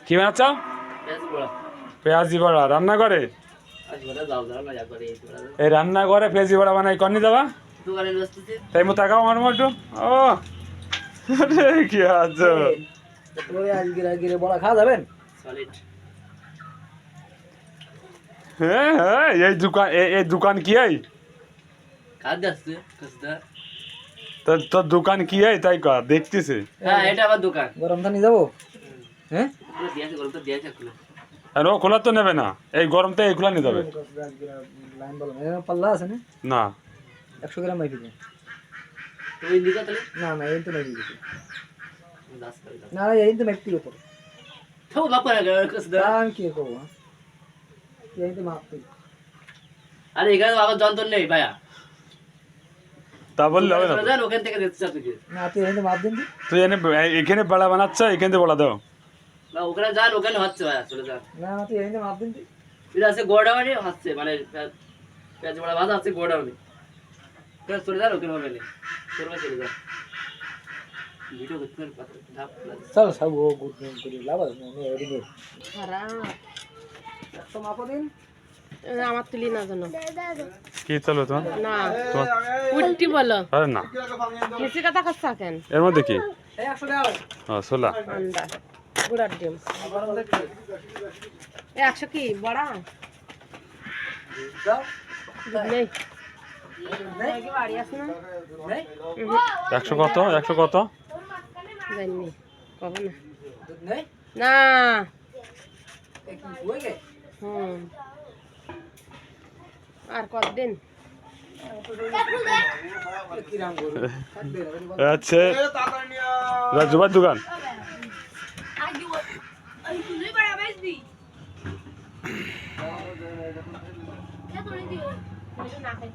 কি বানাচ্ছ? পেঁয়াজি বড়া রান্না করে? এই রান্না করে পেঁয়াজি বড়া বানাই কনি যাবা? তাই মো তাকাও আমার একটু। ও কি আছে? বড়া খাওয়া যাবেন? হ্যাঁ হ্যাঁ, এই দোকান কি এই? তোর দোকান কি এই তাই কর দেখতেছি। হ্যাঁ এটা আমার দোকান। গরম পানি যাবো? হ্যাঁ আর ও খোলা তো নেবে না, এই গরমতে এই খোলা নিয়ে যাবে লাইন বলো পাল্লা আছে না? না। 100 গ্রাম মাইপি দে। তুমি নিকা তাহলে না না এই তো মাইপি দিছি। না না এই তো মাইপি দিও তো। তো বাপ করে কসদা। আমি কি করব? এই তো মাপি। আরে এখানে আবার যন্ত্র নেই ভাইয়া। তা বললে হবে না তো। যান ওখান থেকে দিচ্ছি আপনাকে। না তুই এই তো মাপ দিন। তুই এখানে বড়া বানাচ্ছ, এখান থেকে বড়া দাও। না ওখানে যান, ওখানে হচ্ছে ভাইয়া, চলে যান। না না তুই এই তো মাপ দিন। এটা আছে গোডাউনে হচ্ছে, মানে পেঁয়াজ বড়া ভাজা আছে গোডাউনে। তো চলে যান, ওখানে হবে না। চলে যান। ভিডিও করতে ধাপ চল সব ও গুড করে লাভ আছে না এদিকে। খারাপ তো মাপ দিন। আমার তুলি না জানো কি চলো তোমার? না উল্টি বলো। আরে না, কিছু কথা করছা কেন? এর মধ্যে কি? এই 100 টাকা। ও ছোলা। আন্ডা গুড়ার ডিম 100 কি বড়া দাও। দুধ নেই কি বাড়ি আছে না? নেই? 100 কত? 100 কত? জানি কবে না দুধ নেই? না এই কি হয়ে গে? আর কতদিন কি রাম করব? আচ্ছা, রাজুবার দোকান। না খাই